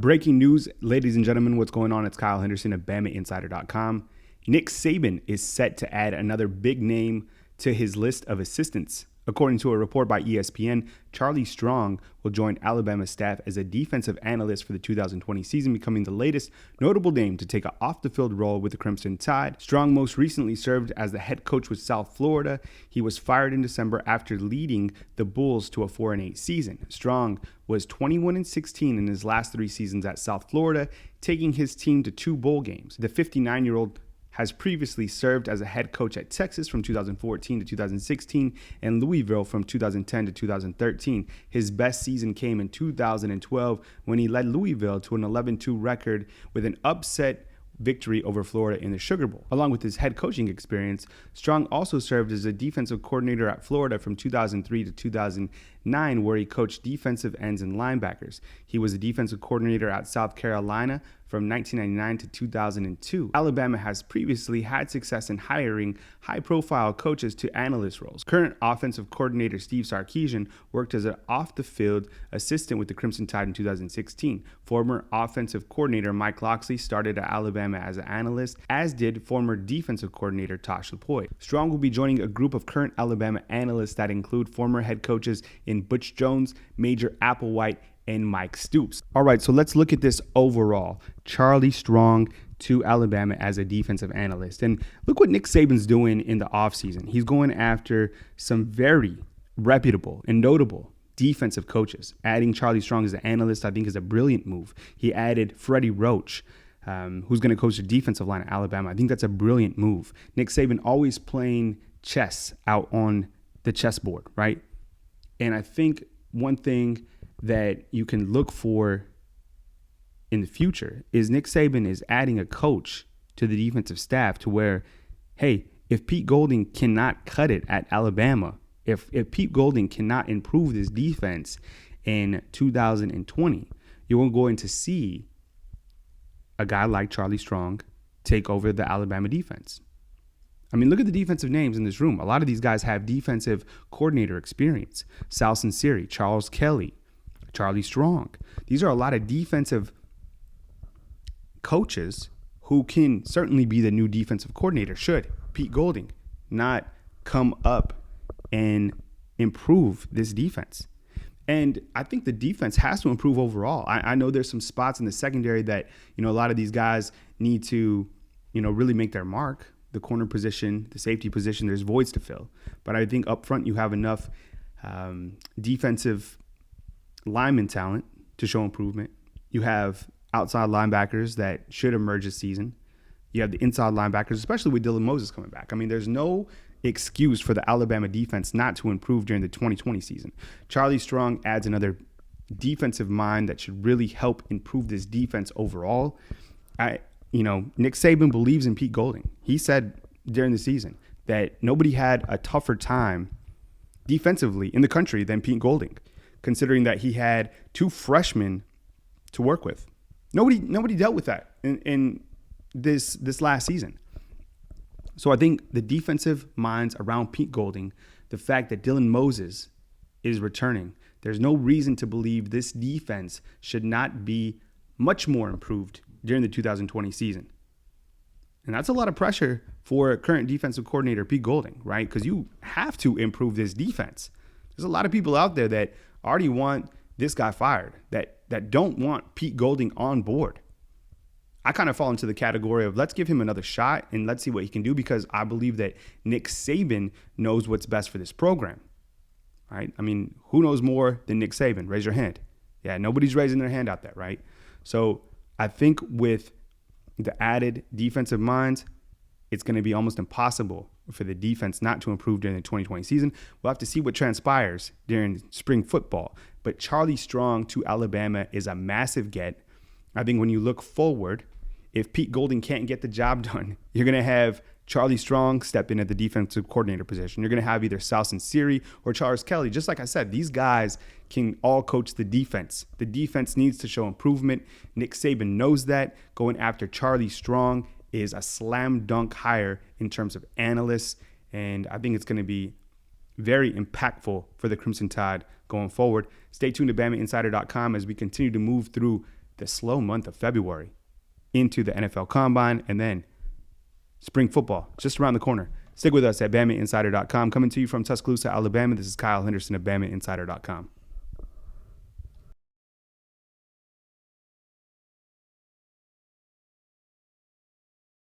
Breaking news, ladies and gentlemen, what's going on? It's Kyle Henderson of BamaInsider.com. Nick Saban is set to add another big name to his list of assistants. According to a report by ESPN, Charlie Strong will join Alabama staff as a defensive analyst for the 2020 season, becoming the latest notable name to take an off-the-field role with the Crimson Tide. Strong most recently served as the head coach with South Florida. He was fired in December after leading the Bulls to a 4-8 season. Strong was 21-16 in his last 3 seasons at South Florida, taking his team to 2 bowl games. The 59-year-old has previously served as a head coach at Texas from 2014 to 2016 and Louisville from 2010 to 2013. His best season came in 2012 when he led Louisville to an 11-2 record with an upset victory over Florida in the Sugar Bowl. Along with his head coaching experience, Strong also served as a defensive coordinator at Florida from 2003 to 2009, where he coached defensive ends and linebackers. He was a defensive coordinator at South Carolina from 1999 to 2002. Alabama has previously had success in hiring high-profile coaches to analyst roles. Current offensive coordinator Steve Sarkisian worked as an off-the-field assistant with the Crimson Tide in 2016. Former offensive coordinator Mike Locksley started at Alabama as an analyst, as did former defensive coordinator Tosh Lupoi. Strong will be joining a group of current Alabama analysts that include former head coaches in Butch Jones, Major Applewhite, and Mike Stoops. All right, so let's look at this overall. Charlie Strong to Alabama as a defensive analyst. And look what Nick Saban's doing in the offseason. He's going after some very reputable and notable defensive coaches. Adding Charlie Strong as an analyst, I think, is a brilliant move. He added Freddie Roach, who's going to coach the defensive line at Alabama. I think that's a brilliant move. Nick Saban always playing chess out on the chessboard, right? And I think one thing that you can look for in the future is Nick Saban is adding a coach to the defensive staff to where, hey, if Pete Golding cannot cut it at Alabama, if Pete Golding cannot improve this defense in 2020, you're going to see a guy like Charlie Strong take over the Alabama defense. I mean, look at the defensive names in this room. A lot of these guys have defensive coordinator experience. Sal Sinceri, Charles Kelly, Charlie Strong. These are a lot of defensive coaches who can certainly be the new defensive coordinator should Pete Golding not come up and improve this defense. And I think the defense has to improve overall. I know there's some spots in the secondary that, a lot of these guys need to, really make their mark. The corner position, the safety position, there's voids to fill. But I think up front you have enough defensive lineman talent to show improvement. You have outside linebackers that should emerge this season. You have the inside linebackers, especially with Dylan Moses coming back. I mean, there's no excuse for the Alabama defense not to improve during the 2020 season. Charlie Strong adds another defensive mind that should really help improve this defense overall. Nick Saban believes in Pete Golding. He said during the season that nobody had a tougher time defensively in the country than Pete Golding, considering that he had 2 freshmen to work with. Nobody dealt with that in this last season. So I think the defensive minds around Pete Golding, the fact that Dylan Moses is returning, there's no reason to believe this defense should not be much more improved during the 2020 season. And that's a lot of pressure for current defensive coordinator Pete Golding, right? Because you have to improve this defense. There's a lot of people out there that already want this guy fired, that don't want Pete Golding on board. I kind of fall into the category of let's give him another shot and let's see what he can do, because I believe that Nick Saban knows what's best for this program, right? I mean, who knows more than Nick Saban? Raise your hand. Yeah, nobody's raising their hand out there, right? So I think with the added defensive minds, it's going to be almost impossible for the defense not to improve during the 2020 season. We'll have to see what transpires during spring football. But Charlie Strong to Alabama is a massive get. I think when you look forward, if Pete Golding can't get the job done, you're going to have Charlie Strong step in at the defensive coordinator position. You're going to have either Sal Sinceri or Charles Kelly. Just like I said, these guys can all coach the defense. The defense needs to show improvement. Nick Saban knows that. Going after Charlie Strong is a slam dunk hire in terms of analysts. And I think it's going to be very impactful for the Crimson Tide going forward. Stay tuned to BamaInsider.com as we continue to move through the slow month of February into the NFL Combine and then spring football just around the corner. Stick with us at BamaInsider.com. Coming to you from Tuscaloosa, Alabama, this is Kyle Henderson of BamaInsider.com.